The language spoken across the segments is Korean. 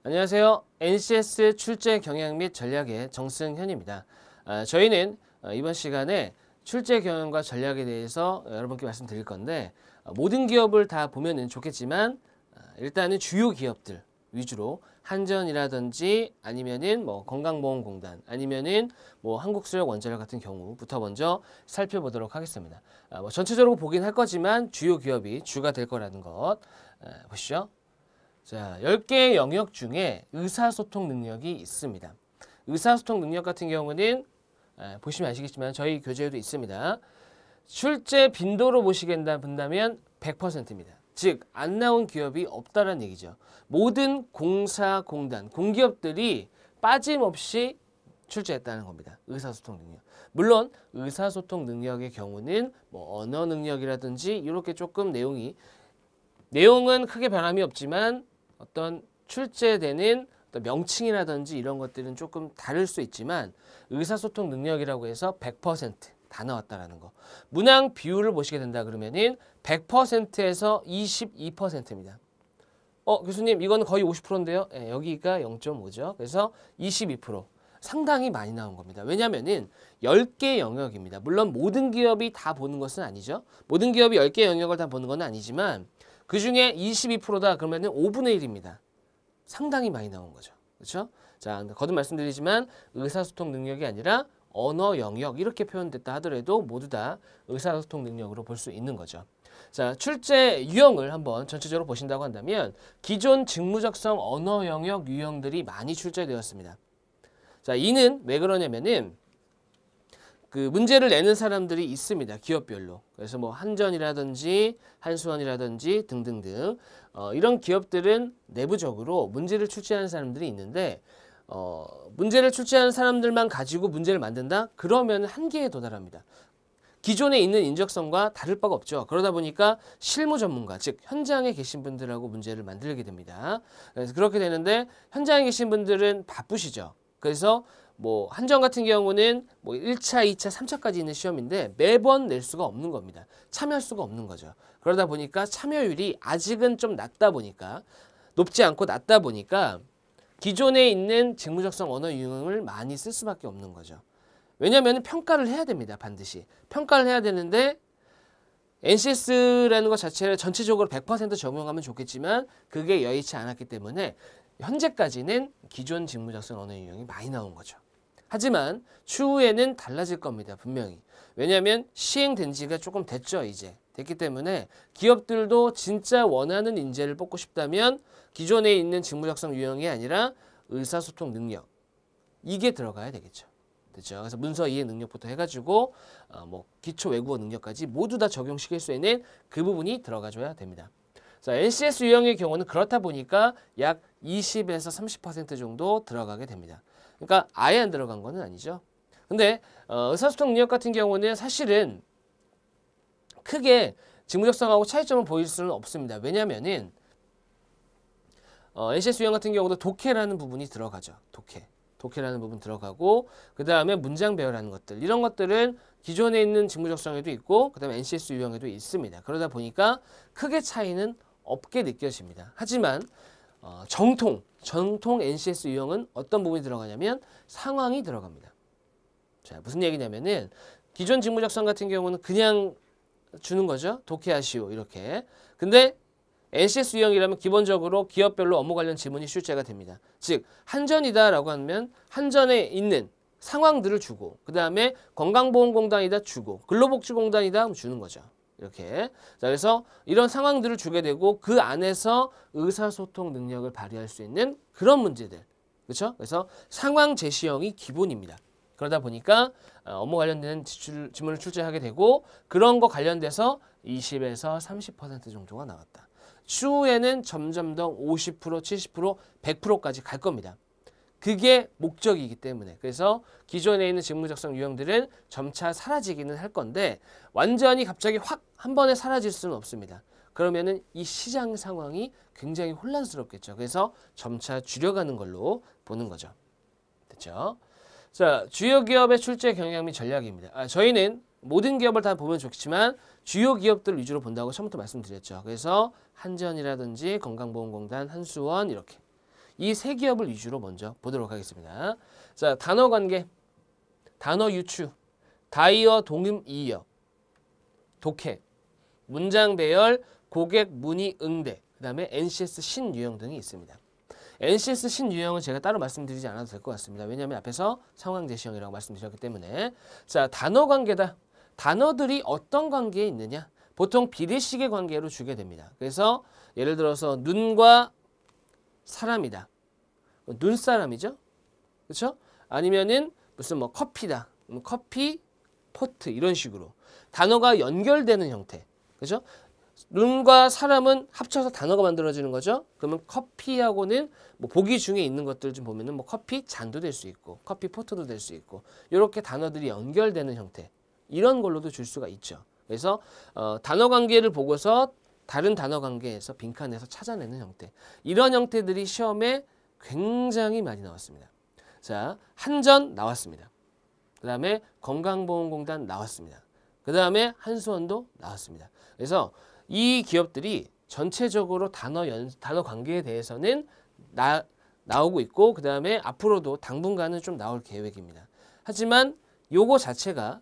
안녕하세요. NCS 출제 경영 및 전략의 정승현입니다. 저희는 이번 시간에 출제 경영과 전략에 대해서 여러분께 말씀드릴 건데 모든 기업을 다 보면은 좋겠지만 일단은 주요 기업들 위주로 한전이라든지 아니면은 뭐 건강보험공단 아니면은 뭐 한국수력원자력 같은 경우부터 먼저 살펴보도록 하겠습니다. 뭐 전체적으로 보긴 할 거지만 주요 기업이 주가 될 거라는 것 보시죠. 자, 10개의 영역 중에 의사소통 능력이 있습니다. 의사소통 능력 같은 경우는 보시면 아시겠지만 저희 교재에도 있습니다. 출제 빈도로 본다면 100%입니다. 즉, 안 나온 기업이 없다는 얘기죠. 모든 공사, 공단, 공기업들이 빠짐없이 출제했다는 겁니다. 의사소통 능력. 물론 의사소통 능력의 경우는 뭐 언어 능력이라든지 이렇게 조금 내용은 크게 변함이 없지만 어떤 출제되는 어떤 명칭이라든지 이런 것들은 조금 다를 수 있지만 의사소통 능력이라고 해서 100%다 나왔다라는 거. 문항 비율을 보시게 된다 그러면은 100%에서 22%입니다. 교수님 이거는 거의 50%인데요. 네, 여기가 0.5죠. 그래서 22%. 상당히 많이 나온 겁니다. 왜냐면은 10개 영역입니다. 물론 모든 기업이 다 보는 것은 아니죠. 모든 기업이 10개 영역을 다 보는 건 아니지만 그 중에 22%다 그러면은 5분의 1입니다. 상당히 많이 나온 거죠. 그렇죠? 자, 거듭 말씀드리지만 의사소통 능력이 아니라 언어 영역 이렇게 표현됐다 하더라도 모두 다 의사소통 능력으로 볼 수 있는 거죠. 자, 출제 유형을 한번 전체적으로 보신다고 한다면 기존 직무적성 언어 영역 유형들이 많이 출제되었습니다. 자, 이는 왜 그러냐면은 그 문제를 내는 사람들이 있습니다. 기업별로. 그래서 뭐 한전이라든지 한수원이라든지 등등등 이런 기업들은 내부적으로 문제를 출제하는 사람들이 있는데 문제를 출제하는 사람들만 가지고 문제를 만든다? 그러면 한계에 도달합니다. 기존에 있는 인적성과 다를 바가 없죠. 그러다 보니까 실무 전문가, 즉 현장에 계신 분들하고 문제를 만들게 됩니다. 그래서 그렇게 되는데 현장에 계신 분들은 바쁘시죠. 그래서 뭐 한전 같은 경우는 뭐 1차, 2차, 3차까지 있는 시험인데 매번 낼 수가 없는 겁니다. 참여할 수가 없는 거죠. 그러다 보니까 참여율이 아직은 좀 높지 않고 낮다 보니까 기존에 있는 직무적성 언어 유형을 많이 쓸 수밖에 없는 거죠. 왜냐하면 평가를 해야 됩니다. 반드시. 평가를 해야 되는데 NCS라는 것 자체를 전체적으로 100% 적용하면 좋겠지만 그게 여의치 않았기 때문에 현재까지는 기존 직무적성 언어 유형이 많이 나온 거죠. 하지만 추후에는 달라질 겁니다. 분명히. 왜냐하면 시행된 지가 조금 됐죠. 이제. 됐기 때문에 기업들도 진짜 원하는 인재를 뽑고 싶다면 기존에 있는 직무적성 유형이 아니라 의사소통 능력. 이게 들어가야 되겠죠. 됐죠. 그래서 문서 이해 능력부터 해가지고 뭐 기초 외국어 능력까지 모두 다 적용시킬 수 있는 그 부분이 들어가줘야 됩니다. 자, NCS 유형의 경우는 그렇다 보니까 약 20에서 30% 정도 들어가게 됩니다. 그러니까 아예 안 들어간 건 아니죠. 근데 의사소통 능력 같은 경우는 사실은 크게 직무적성하고 차이점을 보일 수는 없습니다. 왜냐면은 NCS 유형 같은 경우도 독해라는 부분이 들어가죠. 독해라는 부분 들어가고 그 다음에 문장 배열하는 것들 이런 것들은 기존에 있는 직무적성에도 있고 그 다음에 NCS 유형에도 있습니다. 그러다 보니까 크게 차이는 없게 느껴집니다. 하지만 정통 NCS 유형은 어떤 부분이 들어가냐면 상황이 들어갑니다. 자, 무슨 얘기냐면은 기존 직무적성 같은 경우는 그냥 주는 거죠. 독해하시오 이렇게. 근데 NCS 유형이라면 기본적으로 기업별로 업무 관련 지문이 출제가 됩니다. 즉 한전이다라고 하면 한전에 있는 상황들을 주고 그 다음에 건강보험공단이다 주고 근로복지공단이다 하면 주는 거죠. 이렇게. 자, 그래서 이런 상황들을 주게 되고 그 안에서 의사소통 능력을 발휘할 수 있는 그런 문제들. 그렇죠? 그래서 상황 제시형이 기본입니다. 그러다 보니까 업무 관련된 지문을 출제하게 되고 그런 거 관련돼서 20에서 30% 정도가 나왔다. 추후에는 점점 더 50%, 70%, 100%까지 갈 겁니다. 그게 목적이기 때문에 그래서 기존에 있는 직무적성 유형들은 점차 사라지기는 할 건데 완전히 갑자기 확 한 번에 사라질 수는 없습니다. 그러면은 이 시장 상황이 굉장히 혼란스럽겠죠. 그래서 점차 줄여가는 걸로 보는 거죠. 됐죠? 자, 주요 기업의 출제 경향 및 전략입니다. 저희는 모든 기업을 다 보면 좋지만 주요 기업들 위주로 본다고 처음부터 말씀드렸죠. 그래서 한전이라든지 건강보험공단, 한수원 이렇게 이 세 기업을 위주로 먼저 보도록 하겠습니다. 자, 단어 관계, 단어 유추, 다이어 동음 이어, 독해, 문장 배열, 고객 문의 응대, 그 다음에 NCS 신유형 등이 있습니다. NCS 신유형은 제가 따로 말씀드리지 않아도 될 것 같습니다. 왜냐하면 앞에서 상황 제시형이라고 말씀드렸기 때문에. 자, 단어 관계다. 단어들이 어떤 관계에 있느냐? 보통 비례식의 관계로 주게 됩니다. 그래서 예를 들어서 눈과 사람이다. 눈사람이죠? 그렇죠? 아니면은 무슨 뭐 커피다. 커피, 포트 이런 식으로 단어가 연결되는 형태. 그렇죠? 눈과 사람은 합쳐서 단어가 만들어지는 거죠. 그러면 커피하고는 뭐 보기 중에 있는 것들 좀 보면은 뭐 커피 잔도 될 수 있고 커피 포트도 될 수 있고 이렇게 단어들이 연결되는 형태 이런 걸로도 줄 수가 있죠. 그래서 단어 관계를 보고서 다른 단어 관계에서 빈칸에서 찾아내는 형태 이런 형태들이 시험에 굉장히 많이 나왔습니다. 자, 한전 나왔습니다. 그 다음에 건강보험공단 나왔습니다. 그 다음에 한수원도 나왔습니다. 그래서 이 기업들이 전체적으로 단어 관계에 대해서는 나오고 있고 그 다음에 앞으로도 당분간은 좀 나올 계획입니다. 하지만 요거 자체가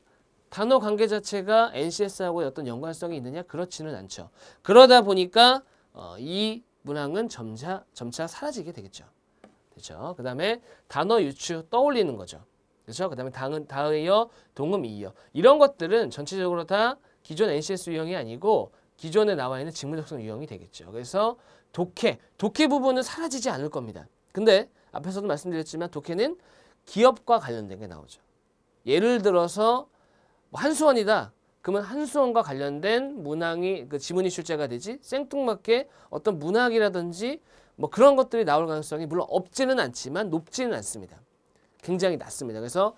단어 관계 자체가 NCS하고 어떤 연관성이 있느냐? 그렇지는 않죠. 그러다 보니까 이 문항은 점차 사라지게 되겠죠. 그렇죠? 그 다음에 단어 유추 떠올리는 거죠. 그렇죠? 그 다음에 다이어, 동음, 이어 이런 것들은 전체적으로 다 기존 NCS 유형이 아니고 기존에 나와 있는 직무적성 유형이 되겠죠. 그래서 독해 부분은 사라지지 않을 겁니다. 근데 앞에서도 말씀드렸지만 독해는 기업과 관련된 게 나오죠. 예를 들어서 한수원이다. 그러면 한수원과 관련된 문항이 그 지문이 출제가 되지 생뚱맞게 어떤 문학이라든지 뭐 그런 것들이 나올 가능성이 물론 없지는 않지만 높지는 않습니다. 굉장히 낮습니다. 그래서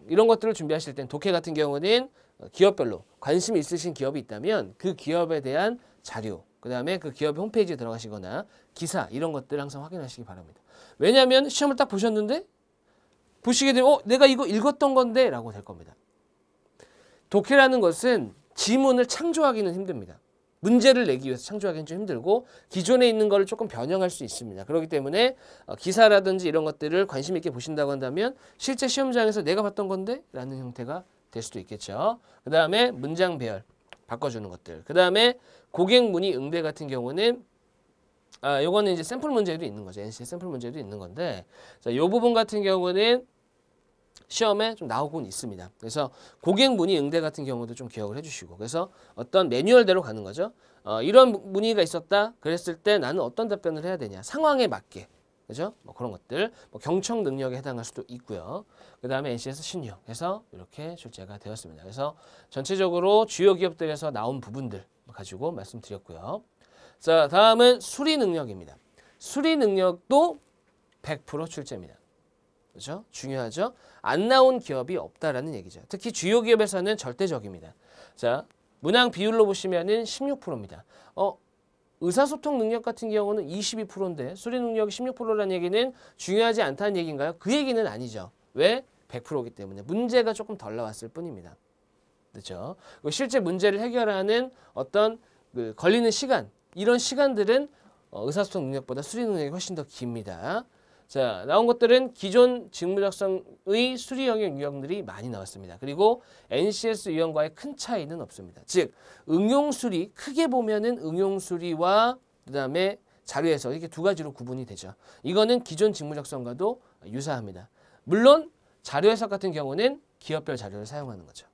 이런 것들을 준비하실 땐 독해 같은 경우는 기업별로 관심이 있으신 기업이 있다면 그 기업에 대한 자료, 그 다음에 그 기업의 홈페이지에 들어가시거나 기사 이런 것들을 항상 확인하시기 바랍니다. 왜냐하면 시험을 딱 보셨는데 보시게 되면 내가 이거 읽었던 건데 라고 될 겁니다. 독해라는 것은 지문을 창조하기는 힘듭니다. 문제를 내기 위해서 창조하기는 좀 힘들고 기존에 있는 거를 조금 변형할 수 있습니다. 그렇기 때문에 기사라든지 이런 것들을 관심 있게 보신다고 한다면 실제 시험장에서 내가 봤던 건데 라는 형태가 될 수도 있겠죠. 그 다음에 문장 배열 바꿔주는 것들. 그 다음에 고객 문의 응대 같은 경우는 요거는 이제 샘플 문제도 있는 거죠. NC 샘플 문제도 있는 건데 자, 요 부분 같은 경우는 시험에 좀 나오곤 있습니다. 그래서 고객 문의 응대 같은 경우도 좀 기억을 해주시고 그래서 어떤 매뉴얼대로 가는 거죠. 이런 문의가 있었다. 그랬을 때 나는 어떤 답변을 해야 되냐. 상황에 맞게. 그죠? 뭐 그런 것들. 뭐 경청 능력에 해당할 수도 있고요. 그 다음에 NCS 신유형 해서 이렇게 출제가 되었습니다. 그래서 전체적으로 주요 기업들에서 나온 부분들 가지고 말씀드렸고요. 자, 다음은 수리 능력입니다. 수리 능력도 100% 출제입니다. 그렇죠? 중요하죠? 안 나온 기업이 없다라는 얘기죠. 특히 주요 기업에서는 절대적입니다. 자, 문항 비율로 보시면은 16%입니다. 의사소통 능력 같은 경우는 22%인데 수리 능력이 16%라는 얘기는 중요하지 않다는 얘기인가요? 그 얘기는 아니죠. 왜? 100%이기 때문에 문제가 조금 덜 나왔을 뿐입니다. 그렇죠? 실제 문제를 해결하는 어떤 그 걸리는 시간 이런 시간들은 의사소통 능력보다 수리 능력이 훨씬 더 깁니다. 자, 나온 것들은 기존 직무작성의 수리 영역 유형들이 많이 나왔습니다. 그리고 NCS 유형과의 큰 차이는 없습니다. 즉, 응용수리, 크게 보면은 응용수리와 그 다음에 자료해석 이렇게 두 가지로 구분이 되죠. 이거는 기존 직무작성과도 유사합니다. 물론 자료해석 같은 경우는 기업별 자료를 사용하는 거죠.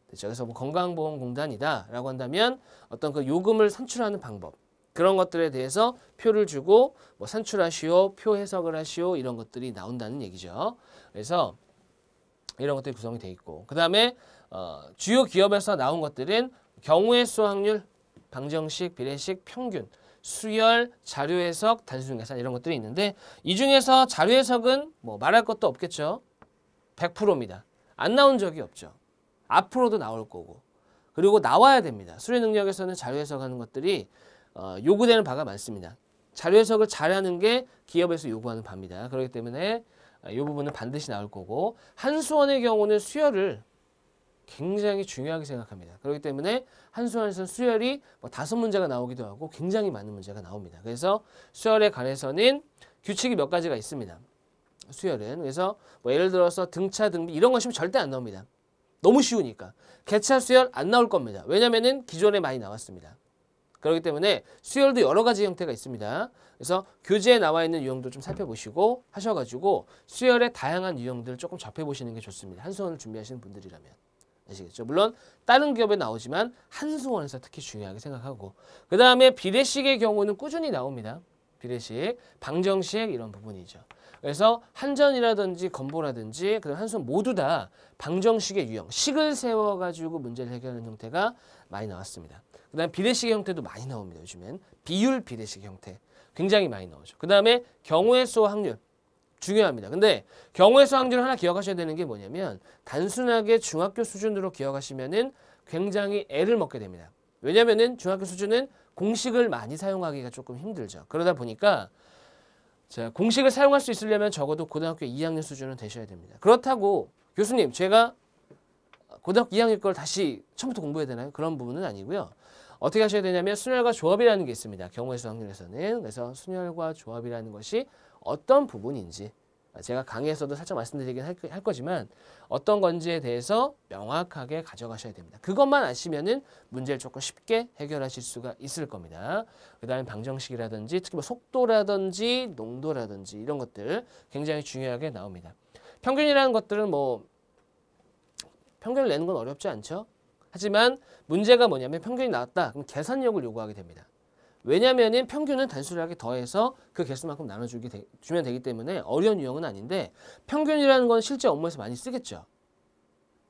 그렇죠? 그래서 뭐 건강보험공단이다라고 한다면 어떤 그 요금을 산출하는 방법 그런 것들에 대해서 표를 주고 뭐 산출하시오, 표 해석을 하시오 이런 것들이 나온다는 얘기죠. 그래서 이런 것들이 구성이 돼 있고 그 다음에 주요 기업에서 나온 것들은 경우의 수 확률, 방정식, 비례식, 평균, 수열, 자료 해석, 단순 계산 이런 것들이 있는데 이 중에서 자료 해석은 뭐 말할 것도 없겠죠. 100%입니다. 안 나온 적이 없죠. 앞으로도 나올 거고 그리고 나와야 됩니다. 수리 능력에서는 자료 해석하는 것들이 요구되는 바가 많습니다. 자료 해석을 잘하는 게 기업에서 요구하는 바입니다. 그렇기 때문에 이 부분은 반드시 나올 거고 한수원의 경우는 수열을 굉장히 중요하게 생각합니다. 그렇기 때문에 한수원에서는 수열이 뭐 5문제가 나오기도 하고 굉장히 많은 문제가 나옵니다. 그래서 수열에 관해서는 규칙이 몇 가지가 있습니다. 수열은. 그래서 뭐 예를 들어서 등차, 등비 이런 것이면 절대 안 나옵니다. 너무 쉬우니까. 개차, 수열 안 나올 겁니다. 왜냐면은 기존에 많이 나왔습니다. 그렇기 때문에 수열도 여러 가지 형태가 있습니다. 그래서 교재에 나와 있는 유형도 좀 살펴보시고 하셔가지고 수열의 다양한 유형들을 조금 접해보시는 게 좋습니다. 한수원을 준비하시는 분들이라면. 아시겠죠? 물론 다른 기업에 나오지만 한수원에서 특히 중요하게 생각하고 그 다음에 비례식의 경우는 꾸준히 나옵니다. 비례식, 방정식 이런 부분이죠. 그래서 한전이라든지 건보라든지 그다음 한수원 모두 다 방정식의 유형, 식을 세워가지고 문제를 해결하는 형태가 많이 나왔습니다. 그 다음에 비례식의 형태도 많이 나옵니다. 요즘엔 비율 비례식 형태 굉장히 많이 나오죠. 그 다음에 경우의 수와 확률 중요합니다. 근데 경우의 수 확률을 하나 기억하셔야 되는 게 뭐냐면 단순하게 중학교 수준으로 기억하시면은 굉장히 애를 먹게 됩니다. 왜냐면은 중학교 수준은 공식을 많이 사용하기가 조금 힘들죠. 그러다 보니까 자, 공식을 사용할 수 있으려면 적어도 고등학교 2학년 수준은 되셔야 됩니다. 그렇다고 교수님 제가 고등학교 2학년 걸 다시 처음부터 공부해야 되나요? 그런 부분은 아니고요. 어떻게 하셔야 되냐면 순열과 조합이라는 게 있습니다. 경우의 수 확률에서는. 그래서 순열과 조합이라는 것이 어떤 부분인지 제가 강의에서도 살짝 말씀드리긴 할 거지만 어떤 건지에 대해서 명확하게 가져가셔야 됩니다. 그것만 아시면은 문제를 조금 쉽게 해결하실 수가 있을 겁니다. 그 다음에 방정식이라든지 특히 뭐 속도라든지 농도라든지 이런 것들 굉장히 중요하게 나옵니다. 평균이라는 것들은 뭐 평균을 내는 건 어렵지 않죠. 하지만 문제가 뭐냐면 평균이 나왔다. 그럼 계산력을 요구하게 됩니다. 왜냐면은 평균은 단순하게 더해서 그 개수만큼 나눠주면 되기 때문에 어려운 유형은 아닌데 평균이라는 건 실제 업무에서 많이 쓰겠죠.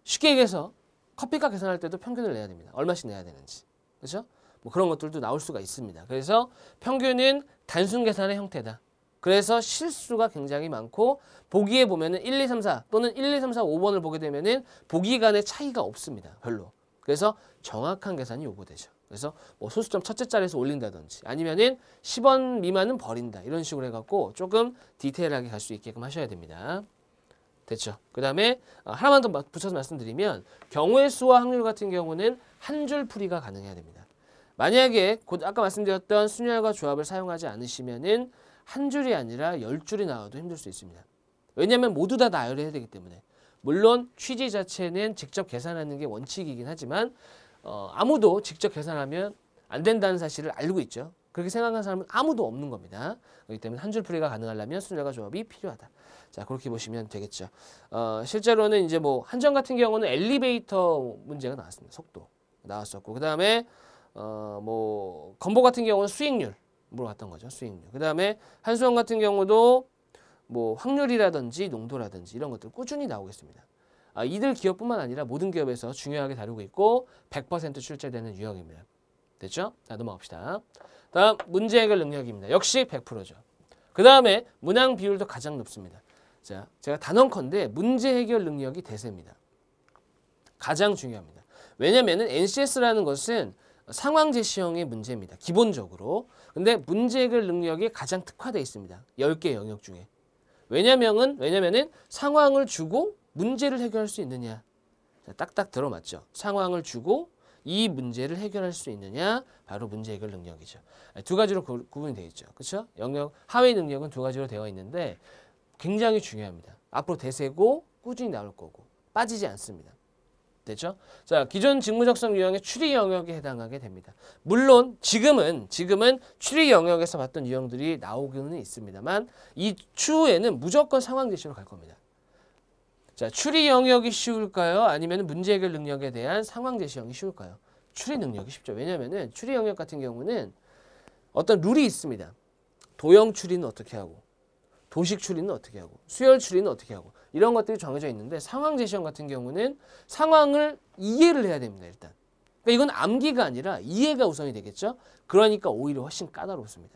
쉽게 얘기해서 커피값 계산할 때도 평균을 내야 됩니다. 얼마씩 내야 되는지. 그렇죠? 뭐 그런 것들도 나올 수가 있습니다. 그래서 평균은 단순 계산의 형태다. 그래서 실수가 굉장히 많고 보기에 보면은 1, 2, 3, 4 또는 1, 2, 3, 4, 5번을 보게 되면은 보기 간의 차이가 없습니다. 별로. 그래서 정확한 계산이 요구되죠. 그래서 뭐 소수점 첫째 자리에서 올린다든지 아니면은 10원 미만은 버린다. 이런 식으로 해갖고 조금 디테일하게 갈 수 있게끔 하셔야 됩니다. 됐죠? 그 다음에 하나만 더 붙여서 말씀드리면 경우의 수와 확률 같은 경우는 한 줄 풀이가 가능해야 됩니다. 만약에 아까 말씀드렸던 순열과 조합을 사용하지 않으시면은 한 줄이 아니라 10줄이 나와도 힘들 수 있습니다. 왜냐하면 모두 다 나열해야 되기 때문에. 물론 취지 자체는 직접 계산하는 게 원칙이긴 하지만 아무도 직접 계산하면 안 된다는 사실을 알고 있죠. 그렇게 생각하는 사람은 아무도 없는 겁니다. 그렇기 때문에 한 줄 풀이가 가능하려면 순열과 조합이 필요하다. 자, 그렇게 보시면 되겠죠. 실제로는 이제 뭐 한전 같은 경우는 엘리베이터 문제가 나왔습니다. 속도 나왔었고, 그 다음에 뭐 건보 같은 경우는 수익률 물어봤던 거죠. 수익률. 그 다음에 한수원 같은 경우도 뭐 확률이라든지 농도라든지 이런 것들 꾸준히 나오겠습니다. 이들 기업뿐만 아니라 모든 기업에서 중요하게 다루고 있고 100% 출제되는 유형입니다. 됐죠? 자, 넘어갑시다. 다음 문제 해결 능력입니다. 역시 100%죠. 그 다음에 문항 비율도 가장 높습니다. 자, 제가 단언컨대 문제 해결 능력이 대세입니다. 가장 중요합니다. 왜냐면은 NCS라는 것은 상황 제시형의 문제입니다. 기본적으로. 근데 문제 해결 능력이 가장 특화되어 있습니다. 10개 영역 중에. 왜냐면은 상황을 주고 문제를 해결할 수 있느냐. 자, 딱딱 들어맞죠. 상황을 주고 이 문제를 해결할 수 있느냐. 바로 문제 해결 능력이죠. 두 가지로 구분이 되어 있죠. 그렇죠? 영역, 하위 능력은 두 가지로 되어 있는데 굉장히 중요합니다. 앞으로 대세고 꾸준히 나올 거고 빠지지 않습니다. 됐죠? 자, 기존 직무적성 유형의 추리 영역에 해당하게 됩니다. 물론 지금은 추리 영역에서 봤던 유형들이 나오고는 있습니다만 이 추후에는 무조건 상황 제시로 갈 겁니다. 자, 추리 영역이 쉬울까요? 아니면 문제 해결 능력에 대한 상황 제시형이 쉬울까요? 추리 능력이 쉽죠. 왜냐면은 추리 영역 같은 경우는 어떤 룰이 있습니다. 도형 추리는 어떻게 하고 도식 추리는 어떻게 하고 수열 추리는 어떻게 하고 이런 것들이 정해져 있는데 상황 제시형 같은 경우는 상황을 이해를 해야 됩니다. 일단. 그러니까 이건 암기가 아니라 이해가 우선이 되겠죠. 그러니까 오히려 훨씬 까다롭습니다.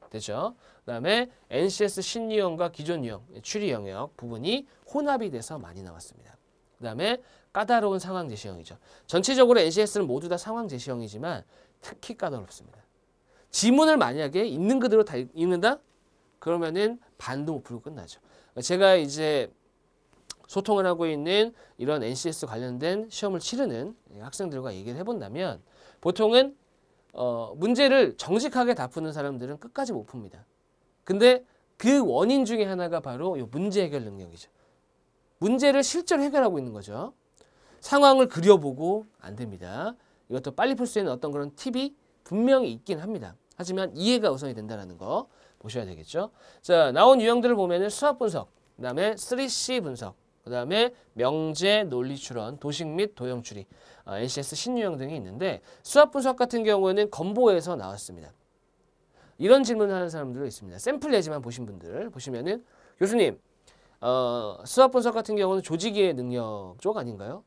됐죠? 그 다음에 NCS 신유형과 기존 유형, 추리 영역 부분이 혼합이 돼서 많이 나왔습니다. 그 다음에 까다로운 상황 제시형이죠. 전체적으로 NCS는 모두 다 상황 제시형이지만 특히 까다롭습니다. 지문을 만약에 있는 그대로 다 읽는다? 그러면은 반도 못 풀고 끝나죠. 제가 이제 소통을 하고 있는 이런 NCS 관련된 시험을 치르는 학생들과 얘기를 해본다면 보통은 문제를 정직하게 다 푸는 사람들은 끝까지 못 풉니다. 근데 그 원인 중에 하나가 바로 이 문제 해결 능력이죠. 문제를 실제로 해결하고 있는 거죠. 상황을 그려보고 안 됩니다. 이것도 빨리 풀 수 있는 어떤 그런 팁이 분명히 있긴 합니다. 하지만 이해가 우선이 된다는 거 보셔야 되겠죠. 자, 나온 유형들을 보면은 수학 분석, 그 다음에 3C 분석, 그 다음에 명제, 논리 추론, 도식 및 도형 추리, NCS 신유형 등이 있는데 수학 분석 같은 경우에는 건보에서 나왔습니다. 이런 질문을 하는 사람들도 있습니다. 샘플 예지만 보신 분들 보시면은 교수님, 수학 분석 같은 경우는 조직이해 능력 쪽 아닌가요?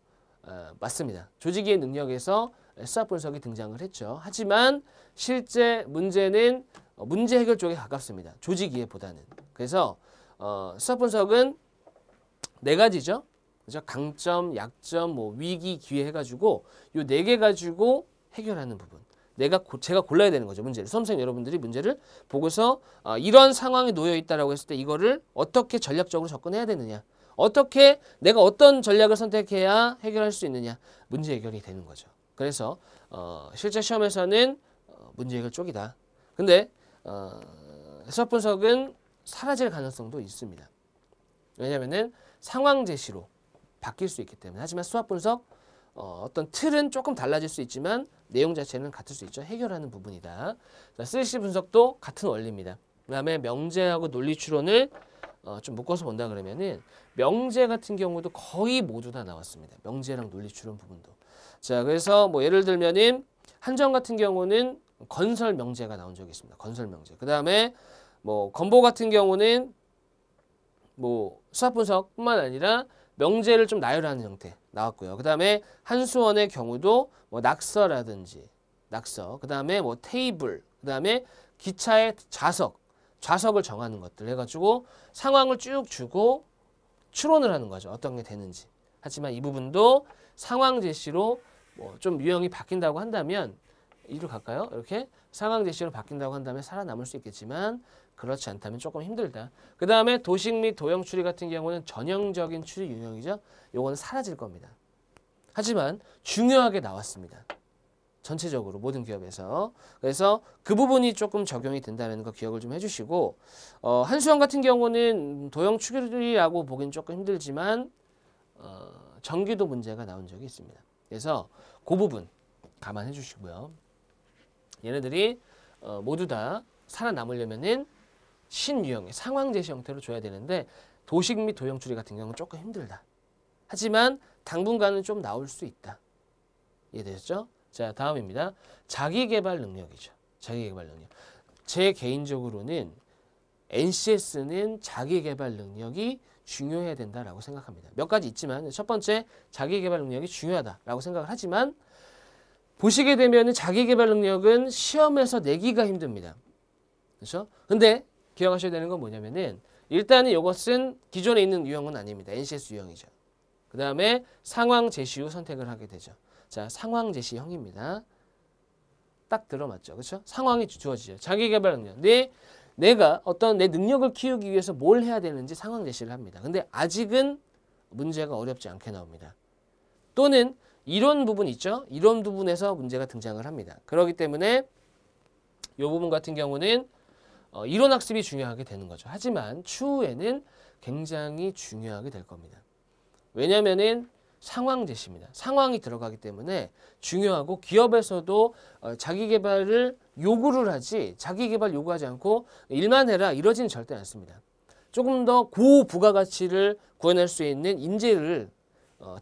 맞습니다. 조직이해 능력에서 수학 분석이 등장을 했죠. 하지만 실제 문제는 문제 해결 쪽에 가깝습니다. 조직 이해보다는. 그래서 수학 분석은 네 가지죠. 그죠? 강점, 약점, 뭐 위기, 기회 해가지고 요 네 개 가지고 해결하는 부분. 제가 골라야 되는 거죠. 문제를. 수험생 여러분들이 문제를 보고서 이런 상황에 놓여 있다라고 했을 때 이거를 어떻게 전략적으로 접근해야 되느냐. 어떻게 내가 어떤 전략을 선택해야 해결할 수 있느냐. 문제 해결이 되는 거죠. 그래서 실제 시험에서는 문제 해결 쪽이다. 근데 수학 분석은 사라질 가능성도 있습니다. 왜냐하면은 상황 제시로 바뀔 수 있기 때문에. 하지만 수학 분석 어떤 틀은 조금 달라질 수 있지만 내용 자체는 같을 수 있죠. 해결하는 부분이다. 자, 3C 분석도 같은 원리입니다. 그 다음에 명제하고 논리 추론을 좀 묶어서 본다 그러면은 명제 같은 경우도 거의 모두 다 나왔습니다. 명제랑 논리 추론 부분도. 자, 그래서 뭐 예를 들면은 한정 같은 경우는 건설 명제가 나온 적이 있습니다. 건설 명제. 그 다음에 뭐 건보 같은 경우는 뭐 수학 분석뿐만 아니라 명제를 좀 나열하는 형태 나왔고요. 그 다음에 한수원의 경우도 뭐 낙서라든지 낙서, 그 다음에 뭐 테이블, 그 다음에 기차의 좌석을 정하는 것들 해가지고 상황을 쭉 주고 추론을 하는 거죠. 어떤 게 되는지. 하지만 이 부분도 상황 제시로 뭐 좀 유형이 바뀐다고 한다면 이리로 갈까요? 이렇게 상황 제시로 바뀐다고 한다면 살아남을 수 있겠지만 그렇지 않다면 조금 힘들다. 그 다음에 도식 및 도형 추리 같은 경우는 전형적인 추리 유형이죠. 요거는 사라질 겁니다. 하지만 중요하게 나왔습니다. 전체적으로 모든 기업에서. 그래서 그 부분이 조금 적용이 된다는 거 기억을 좀 해주시고 한수원 같은 경우는 도형 추리라고 보기는 조금 힘들지만 전기도 문제가 나온 적이 있습니다. 그래서 그 부분 감안해 주시고요. 얘네들이 모두 다 살아남으려면은 신유형의 상황 제시 형태로 줘야 되는데 도식 및 도형 추리 같은 경우는 조금 힘들다. 하지만 당분간은 좀 나올 수 있다. 이해되셨죠? 자, 다음입니다. 자기개발 능력이죠. 자기개발 능력. 제 개인적으로는 NCS는 자기개발 능력이 중요해야 된다라고 생각합니다. 몇 가지 있지만 첫 번째 자기개발 능력이 중요하다라고 생각을 하지만 보시게 되면 자기개발 능력은 시험에서 내기가 힘듭니다. 그렇죠? 근데 기억하셔야 되는 건 뭐냐면은 일단은 이것은 기존에 있는 유형은 아닙니다. NCS 유형이죠. 그 다음에 상황 제시 후 선택을 하게 되죠. 자, 상황 제시형입니다. 딱 들어맞죠. 그렇죠? 상황이 주어지죠. 자기개발 능력. 내가 어떤 내 능력을 키우기 위해서 뭘 해야 되는지 상황 제시를 합니다. 근데 아직은 문제가 어렵지 않게 나옵니다. 또는 이론 부분 있죠? 이론 부분에서 문제가 등장을 합니다. 그렇기 때문에 이 부분 같은 경우는 이론 학습이 중요하게 되는 거죠. 하지만 추후에는 굉장히 중요하게 될 겁니다. 왜냐면은 상황 제시입니다. 상황이 들어가기 때문에 중요하고 기업에서도 자기 개발을 요구를 하지 자기 개발 요구하지 않고 일만 해라 이러지는 절대 않습니다. 조금 더 고부가가치를 구현할 수 있는 인재를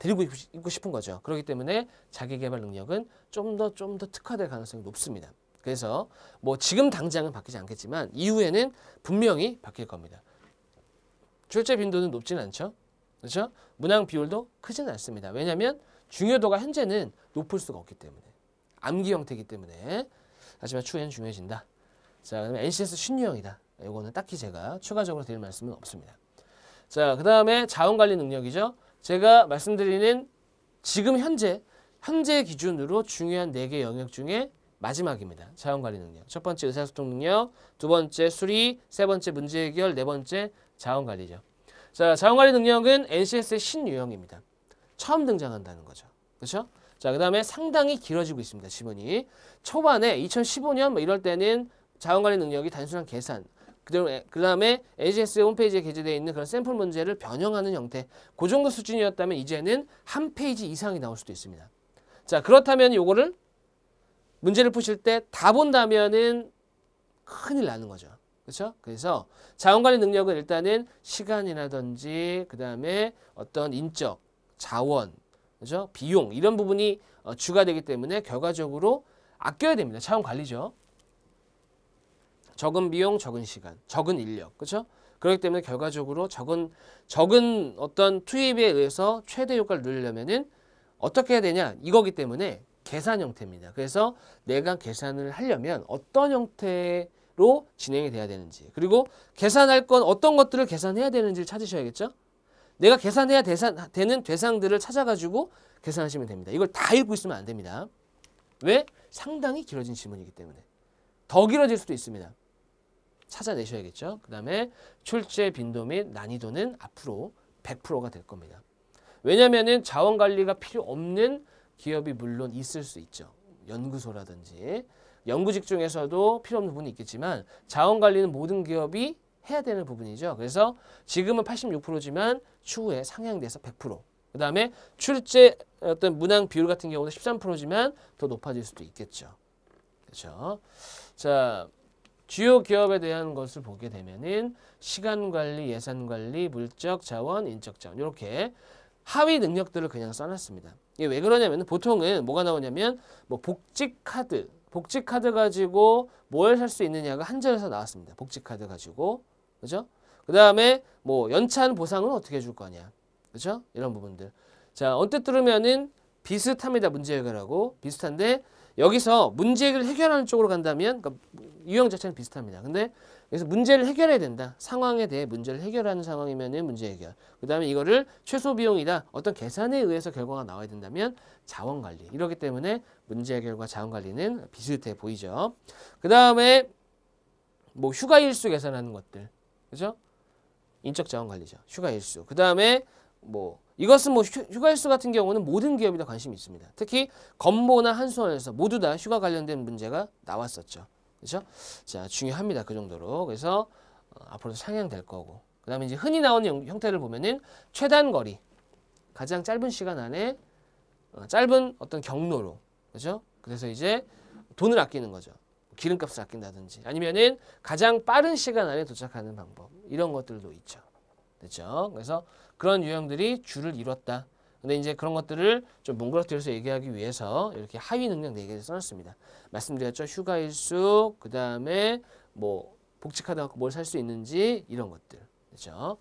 데리고 있고 싶은 거죠. 그렇기 때문에 자기 개발 능력은 좀 더 특화될 가능성이 높습니다. 그래서 뭐 지금 당장은 바뀌지 않겠지만 이후에는 분명히 바뀔 겁니다. 출제 빈도는 높지는 않죠. 그렇죠? 문항 비율도 크지는 않습니다. 왜냐하면 중요도가 현재는 높을 수가 없기 때문에 암기 형태이기 때문에. 하지만 추후에는 중요해진다. 자, 그러면 NCS 신유형이다. 이거는 딱히 제가 추가적으로 드릴 말씀은 없습니다. 자, 그 다음에 자원관리 능력이죠. 제가 말씀드리는 지금 현재 기준으로 중요한 4개 영역 중에 마지막입니다. 자원관리 능력. 첫 번째 의사소통 능력, 두 번째 수리, 세 번째 문제 해결, 네 번째 자원관리죠. 자, 자원관리 능력은 NCS의 신유형입니다. 처음 등장한다는 거죠. 그렇죠? 자, 그 다음에 상당히 길어지고 있습니다. 지문이. 초반에 2015년 뭐 이럴 때는 자원관리 능력이 단순한 계산, 그 다음에 NCS 홈페이지에 게재되어 있는 그런 샘플 문제를 변형하는 형태. 그 정도 수준이었다면 이제는 한 페이지 이상이 나올 수도 있습니다. 자, 그렇다면 요거를 문제를 푸실 때 다 본다면은 큰일 나는 거죠. 그렇죠? 그래서 자원관리 능력은 일단은 시간이라든지 그 다음에 어떤 인적, 자원, 그렇죠? 비용 이런 부분이 주가 되기 때문에 결과적으로 아껴야 됩니다. 자원 관리죠. 적은 비용, 적은 시간, 적은 인력, 그렇죠? 그렇기 때문에 결과적으로 적은 어떤 투입에 의해서 최대 효과를 누리려면은 어떻게 해야 되냐 이거기 때문에 계산 형태입니다. 그래서 내가 계산을 하려면 어떤 형태로 진행이 돼야 되는지 그리고 계산할 건 어떤 것들을 계산해야 되는지를 찾으셔야겠죠. 내가 계산해야 되는 대상들을 찾아가지고 계산하시면 됩니다. 이걸 다 읽고 있으면 안 됩니다. 왜? 상당히 길어진 지문이기 때문에. 더 길어질 수도 있습니다. 찾아내셔야겠죠. 그 다음에 출제 빈도 및 난이도는 앞으로 100%가 될 겁니다. 왜냐하면 자원관리가 필요 없는 기업이 물론 있을 수 있죠. 연구소라든지 연구직 중에서도 필요 없는 부분이 있겠지만 자원관리는 모든 기업이 해야 되는 부분이죠. 그래서 지금은 86%지만 추후에 상향돼서 100%. 그 다음에 출제 어떤 문항 비율 같은 경우는 13%지만 더 높아질 수도 있겠죠. 그렇죠. 자, 주요 기업에 대한 것을 보게 되면은 시간 관리, 예산 관리, 물적 자원, 인적 자원 이렇게 하위 능력들을 그냥 써놨습니다. 이게 왜 그러냐면 보통은 뭐가 나오냐면 뭐 복지 카드 가지고 뭘 살 수 있느냐가 한 절에서 나왔습니다. 복지 카드 가지고 그죠? 그 다음에 뭐 연차한 보상은 어떻게 해줄 거냐, 그죠? 이런 부분들. 자, 언뜻 들으면은 비슷합니다. 문제 해결하고 비슷한데 여기서 문제를 해결하는 쪽으로 간다면 그러니까 유형 자체는 비슷합니다. 근데 그래서 문제를 해결해야 된다. 상황에 대해 문제를 해결하는 상황이면은 문제 해결. 그 다음에 이거를 최소 비용이다. 어떤 계산에 의해서 결과가 나와야 된다면 자원 관리. 이렇기 때문에 문제 해결과 자원 관리는 비슷해 보이죠. 그 다음에 뭐 휴가 일수 계산하는 것들, 그죠? 인적 자원 관리죠. 휴가 일수. 그 다음에 뭐 이것은 뭐 휴가 일수 같은 경우는 모든 기업이 다 관심이 있습니다. 특히 건보나 한수원에서 모두 다 휴가 관련된 문제가 나왔었죠. 그렇죠? 자, 중요합니다. 그 정도로. 그래서 앞으로도 상향될 거고. 그 다음에 이제 흔히 나오는 형태를 보면은 최단 거리. 가장 짧은 시간 안에 짧은 어떤 경로로. 그렇죠? 그래서 이제 돈을 아끼는 거죠. 기름값을 아낀다든지 아니면은 가장 빠른 시간 안에 도착하는 방법. 이런 것들도 있죠. 됐죠? 그래서 그런 유형들이 주를 이뤘다. 근데 이제 그런 것들을 좀 뭉그러뜨려서 얘기하기 위해서 이렇게 하위 능력 4개를 써놨습니다. 말씀드렸죠. 휴가 일수, 그 다음에 뭐 복지카드 갖고 뭘 살 수 있는지 이런 것들. 그렇죠?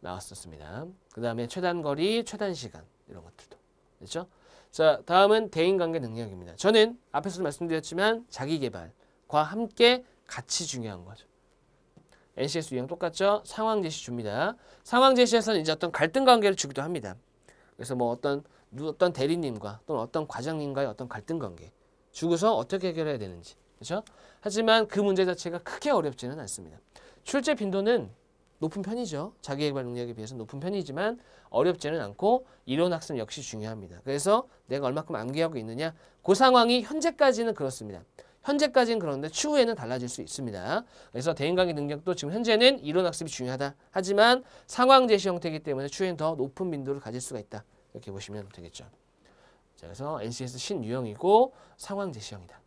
나왔었습니다. 그 다음에 최단 거리, 최단 시간 이런 것들도. 그렇죠? 자, 다음은 대인관계 능력입니다. 저는 앞에서도 말씀드렸지만 자기개발과 함께 같이 중요한 거죠. NCS 유형 똑같죠? 상황 제시 줍니다. 상황 제시에서는 이제 어떤 갈등 관계를 주기도 합니다. 그래서 뭐 어떤 대리님과 또는 어떤 과장님과의 어떤 갈등 관계 주고서 어떻게 해결해야 되는지. 그렇죠? 하지만 그 문제 자체가 크게 어렵지는 않습니다. 출제 빈도는 높은 편이죠. 자기개발 능력에 비해서 높은 편이지만 어렵지는 않고 이론 학습 역시 중요합니다. 그래서 내가 얼마큼 암기하고 있느냐 그 상황이 현재까지는 그렇습니다. 현재까지는 그런데 추후에는 달라질 수 있습니다. 그래서 대인관계 능력도 지금 현재는 이론 학습이 중요하다. 하지만 상황 제시 형태이기 때문에 추후에는 더 높은 빈도를 가질 수가 있다. 이렇게 보시면 되겠죠. 자, 그래서 NCS 신유형이고 상황 제시형이다.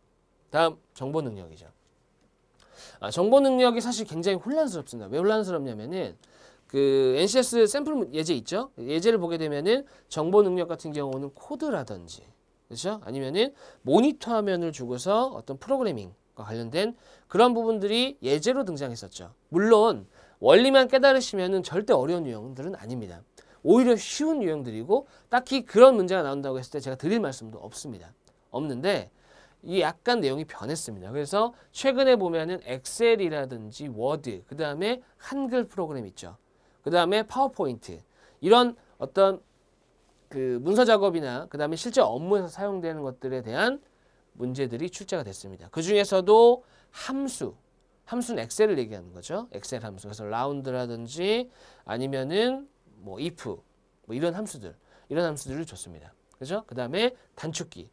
다음 정보 능력이죠. 정보 능력이 사실 굉장히 혼란스럽습니다. 왜 혼란스럽냐면은 그 NCS 샘플 예제 있죠? 예제를 보게 되면은 정보 능력 같은 경우는 코드라든지 그렇죠? 아니면은 모니터 화면을 주고서 어떤 프로그래밍과 관련된 그런 부분들이 예제로 등장했었죠. 물론 원리만 깨달으시면은 절대 어려운 유형들은 아닙니다. 오히려 쉬운 유형들이고 딱히 그런 문제가 나온다고 했을 때 제가 드릴 말씀도 없습니다. 없는데 이게 약간 내용이 변했습니다. 그래서 최근에 보면은 엑셀이라든지 워드, 그 다음에 한글 프로그램 있죠. 그 다음에 파워포인트 이런 어떤 그 문서 작업이나 그 다음에 실제 업무에서 사용되는 것들에 대한 문제들이 출제가 됐습니다. 그 중에서도 함수는 엑셀을 얘기하는 거죠. 엑셀 함수. 그래서 라운드라든지 아니면은 뭐 if 뭐 이런 함수들을 줬습니다. 그죠? 그 다음에 단축키.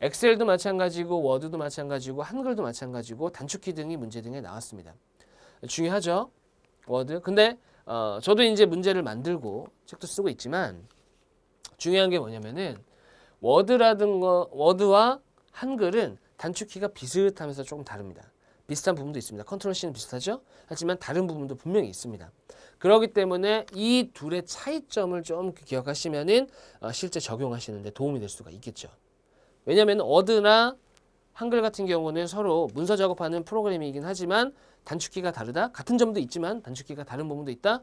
엑셀도 마찬가지고 워드도 마찬가지고 한글도 마찬가지고 단축키 등이 문제 등에 나왔습니다. 중요하죠. 워드. 근데 저도 이제 문제를 만들고 책도 쓰고 있지만 중요한 게 뭐냐면은 워드와 한글은 단축키가 비슷하면서 조금 다릅니다. 비슷한 부분도 있습니다. 컨트롤 C는 비슷하죠? 하지만 다른 부분도 분명히 있습니다. 그렇기 때문에 이 둘의 차이점을 좀 기억하시면은 실제 적용하시는데 도움이 될 수가 있겠죠. 왜냐하면 워드나 한글 같은 경우는 서로 문서 작업하는 프로그램이긴 하지만 단축키가 다르다. 같은 점도 있지만 단축키가 다른 부분도 있다.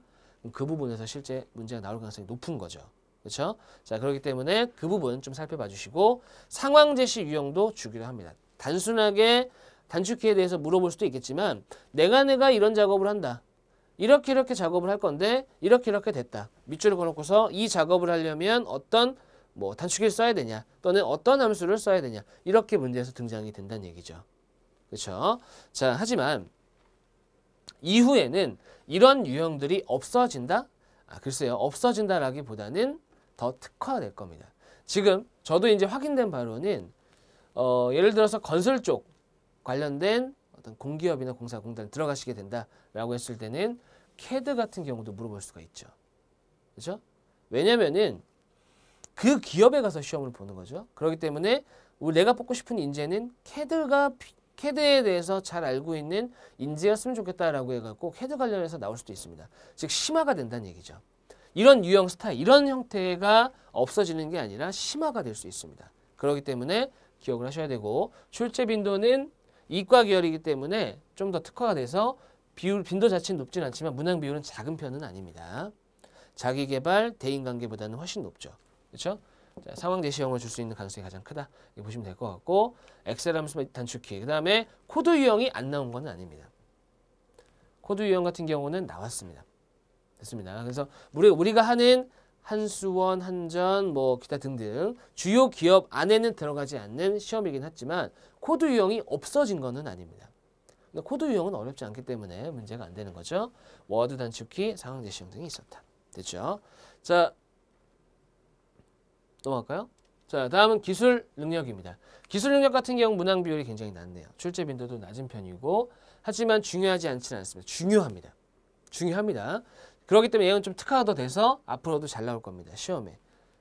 그 부분에서 실제 문제가 나올 가능성이 높은 거죠. 그렇죠? 자, 그렇기 때문에 그 부분 좀 살펴봐 주시고 상황 제시 유형도 주기로 합니다. 단순하게 단축키에 대해서 물어볼 수도 있겠지만 내가 이런 작업을 한다. 이렇게 작업을 할 건데 이렇게 됐다. 밑줄을 그어놓고서 이 작업을 하려면 어떤 단축키를 써야 되냐 또는 어떤 함수를 써야 되냐 이렇게 문제에서 등장이 된다는 얘기죠. 그렇죠? 자, 하지만 이후에는 이런 유형들이 없어진다? 글쎄요. 없어진다라기보다는 더 특화될 겁니다. 지금 저도 이제 확인된 바로는 예를 들어서 건설 쪽 관련된 어떤 공기업이나 공사공단 들어가시게 된다라고 했을 때는 CAD 같은 경우도 물어볼 수가 있죠. 그렇죠? 왜냐면은 그 기업에 가서 시험을 보는 거죠. 그렇기 때문에 내가 뽑고 싶은 인재는 CAD에 대해서 잘 알고 있는 인재였으면 좋겠다라고 해갖고 CAD 관련해서 나올 수도 있습니다. 즉 심화가 된다는 얘기죠. 이런 유형 스타일, 이런 형태가 없어지는 게 아니라 심화가 될 수 있습니다. 그렇기 때문에 기억을 하셔야 되고 출제 빈도는 이과 계열이기 때문에 좀 더 특화가 돼서 빈도 자체는 높진 않지만 문항 비율은 작은 편은 아닙니다. 자기개발, 대인관계보다는 훨씬 높죠. 그렇죠? 자, 상황 제시형을 줄 수 있는 가능성이 가장 크다. 이렇게 보시면 될 것 같고 엑셀 함수 단축키, 그 다음에 코드 유형이 안 나온 건 아닙니다. 코드 유형 같은 경우는 나왔습니다. 됐습니다. 그래서 우리가 하는 한수원, 한전, 기타 등등 주요 기업 안에는 들어가지 않는 시험이긴 했지만 코드 유형이 없어진 것은 아닙니다. 근데 코드 유형은 어렵지 않기 때문에 문제가 안 되는 거죠. 워드 단축키, 상황 제시형 등이 있었다. 됐죠? 자, 넘어갈까요? 자, 다음은 기술 능력입니다. 기술 능력 같은 경우 문항 비율이 굉장히 낮네요. 출제 빈도도 낮은 편이고 하지만 중요하지 않지는 않습니다. 중요합니다. 그렇기 때문에 얘는 좀 특화가 더 돼서 앞으로도 잘 나올 겁니다. 시험에.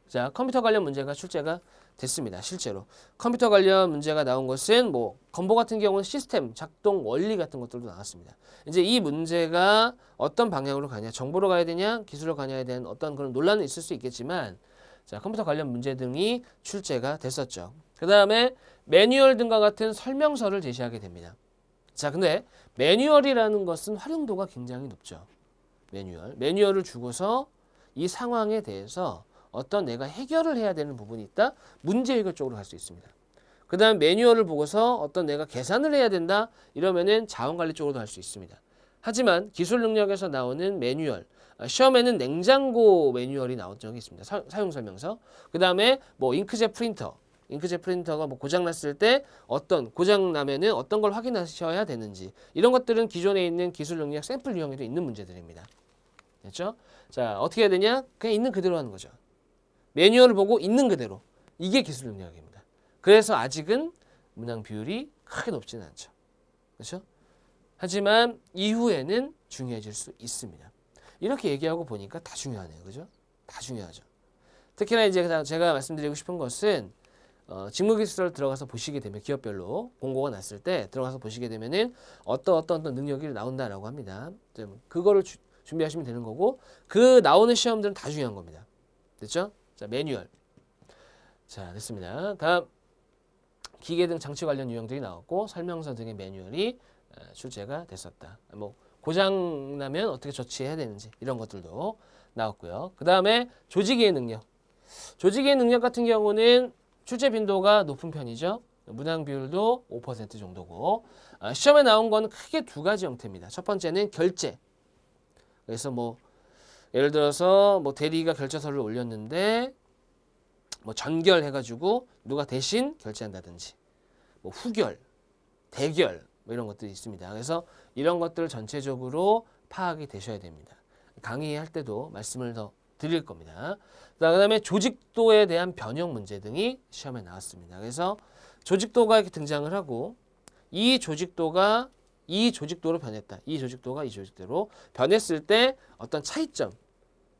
자, 컴퓨터 관련 문제가 출제가 됐습니다. 실제로. 컴퓨터 관련 문제가 나온 것은 건보 같은 경우는 시스템, 작동, 원리 같은 것들도 나왔습니다. 이제 이 문제가 어떤 방향으로 가냐, 정보로 가야 되냐, 기술로 가냐에 대한 어떤 그런 논란은 있을 수 있겠지만 자, 컴퓨터 관련 문제 등이 출제가 됐었죠. 그 다음에 매뉴얼 등과 같은 설명서를 제시하게 됩니다. 자, 근데 매뉴얼이라는 것은 활용도가 굉장히 높죠. 매뉴얼을 주고서 이 상황에 대해서 어떤 내가 해결을 해야 되는 부분이 있다? 문제 해결 쪽으로 갈 수 있습니다. 그 다음 매뉴얼을 보고서 어떤 내가 계산을 해야 된다? 이러면은 자원관리 쪽으로도 할 수 있습니다. 하지만 기술 능력에서 나오는 매뉴얼, 시험에는 냉장고 매뉴얼이 나온 적이 있습니다. 사용설명서. 그 다음에 잉크젯 프린터가 고장났을 때 고장나면은 어떤 걸 확인하셔야 되는지 이런 것들은 기존에 있는 기술 능력 샘플 유형에도 있는 문제들입니다. 됐죠? 자, 어떻게 해야 되냐? 그냥 있는 그대로 하는 거죠. 매뉴얼을 보고 있는 그대로. 이게 기술 능력입니다. 그래서 아직은 문항 비율이 크게 높지는 않죠. 그렇죠? 하지만 이후에는 중요해질 수 있습니다. 이렇게 얘기하고 보니까 다 중요하네요. 그죠? 다 중요하죠. 특히나 이제 제가 말씀드리고 싶은 것은 직무기술을 들어가서 보시게 되면 기업별로 공고가 났을 때 들어가서 보시게 되면은 어떤 능력이 나온다라고 합니다. 그거를 준비하시면 되는 거고 그 나오는 시험들은 다 중요한 겁니다. 됐죠? 자, 매뉴얼. 자, 됐습니다. 다음 기계 등 장치 관련 유형들이 나왔고 설명서 등의 매뉴얼이 출제가 됐었다. 고장 나면 어떻게 조치해야 되는지 이런 것들도 나왔고요. 그 다음에 조직의 능력. 조직의 능력 같은 경우는 출제 빈도가 높은 편이죠. 문항 비율도 5% 정도고 시험에 나온 건 크게 두 가지 형태입니다. 첫 번째는 결제. 그래서 예를 들어서 대리가 결제서를 올렸는데 전결해가지고 누가 대신 결제한다든지 후결, 대결 이런 것들이 있습니다. 그래서 이런 것들 전체적으로 파악이 되셔야 됩니다. 강의할 때도 말씀을 더 드릴 겁니다. 그 다음에 조직도에 대한 변형 문제 등이 시험에 나왔습니다. 그래서 조직도가 이렇게 등장을 하고 이 조직도가 이 조직도로 변했다. 이 조직도가 이 조직도로 변했을 때 어떤 차이점,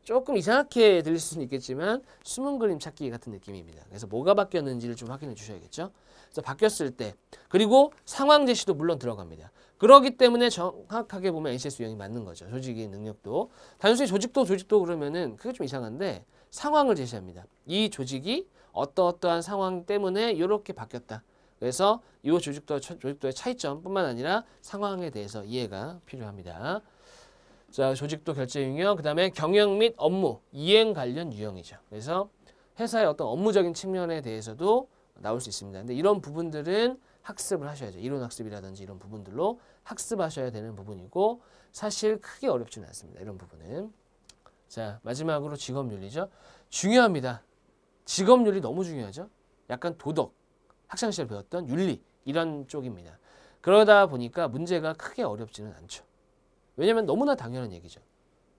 조금 이상하게 들릴 수는 있겠지만 숨은 그림 찾기 같은 느낌입니다. 그래서 뭐가 바뀌었는지를 좀 확인해 주셔야겠죠. 그래서 바뀌었을 때, 그리고 상황 제시도 물론 들어갑니다. 그렇기 때문에 정확하게 보면 NCS 유형이 맞는 거죠. 조직의 능력도. 단순히 조직도 그러면은 그게 좀 이상한데 상황을 제시합니다. 이 조직이 어떠한 상황 때문에 이렇게 바뀌었다. 그래서 이 조직도의 차이점뿐만 아니라 상황에 대해서 이해가 필요합니다. 자, 조직도 결제 유형, 그 다음에 경영 및 업무, 이행 관련 유형이죠. 그래서 회사의 어떤 업무적인 측면에 대해서도 나올 수 있습니다. 근데 이런 부분들은 학습을 하셔야죠. 이론 학습이라든지 이런 부분들로 학습하셔야 되는 부분이고 사실 크게 어렵지는 않습니다. 이런 부분은. 자, 마지막으로 직업윤리죠. 중요합니다. 직업윤리 너무 중요하죠. 약간 도덕, 학창시절 배웠던 윤리 이런 쪽입니다. 그러다 보니까 문제가 크게 어렵지는 않죠. 왜냐하면 너무나 당연한 얘기죠.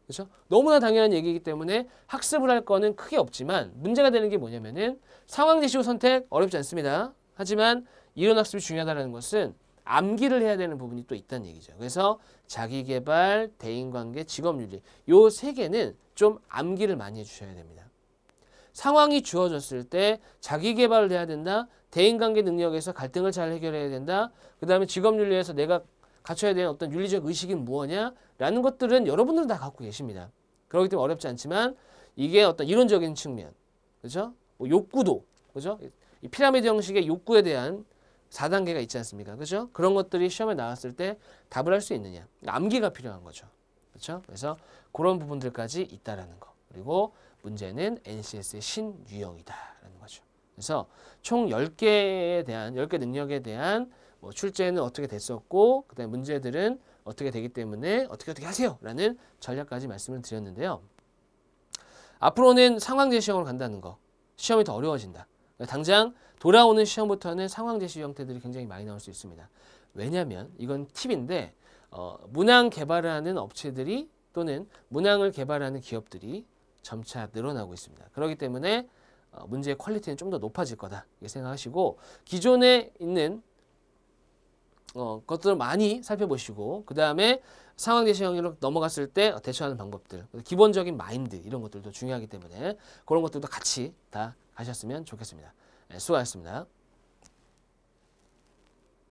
그렇죠? 너무나 당연한 얘기이기 때문에 학습을 할 거는 크게 없지만 문제가 되는 게 뭐냐면은 상황 제시 후 선택 어렵지 않습니다. 하지만 이론 학습이 중요하다는 것은 암기를 해야 되는 부분이 또 있다는 얘기죠. 그래서 자기계발, 대인관계, 직업윤리 요 세 개는 좀 암기를 많이 해주셔야 됩니다. 상황이 주어졌을 때 자기계발을 해야 된다. 대인관계 능력에서 갈등을 잘 해결해야 된다. 그 다음에 직업윤리에서 내가 갖춰야 되는 어떤 윤리적 의식이 무엇냐라는 것들은 여러분들은 다 갖고 계십니다. 그렇기 때문에 어렵지 않지만 이게 어떤 이론적인 측면, 그렇죠? 뭐 욕구도, 그렇죠? 이 피라미드 형식의 욕구에 대한 4단계가 있지 않습니까? 그렇죠? 그런 것들이 시험에 나왔을 때 답을 할 수 있느냐. 암기가 필요한 거죠. 그렇죠? 그래서 그런 부분들까지 있다라는 거. 그리고 문제는 NCS의 신유형이다라는 거죠. 그래서 총 10개에 대한 10개 능력에 대한 뭐 출제는 어떻게 됐었고 그다음에 문제들은 어떻게 되기 때문에 어떻게 하세요라는 전략까지 말씀을 드렸는데요. 앞으로는 상황 제시형으로 간다는 거. 시험이 더 어려워진다. 당장 돌아오는 시험부터는 상황 제시 형태들이 굉장히 많이 나올 수 있습니다. 왜냐하면 이건 팁인데 문항 개발을 하는 업체들이 또는 문항을 개발하는 기업들이 점차 늘어나고 있습니다. 그렇기 때문에 문제의 퀄리티는 좀 더 높아질 거다 이렇게 생각하시고 기존에 있는 것들을 많이 살펴보시고 그 다음에 상황 제시형으로 넘어갔을 때 대처하는 방법들, 기본적인 마인드 이런 것들도 중요하기 때문에 그런 것들도 같이 다 가셨으면 좋겠습니다. 네, 수고하셨습니다.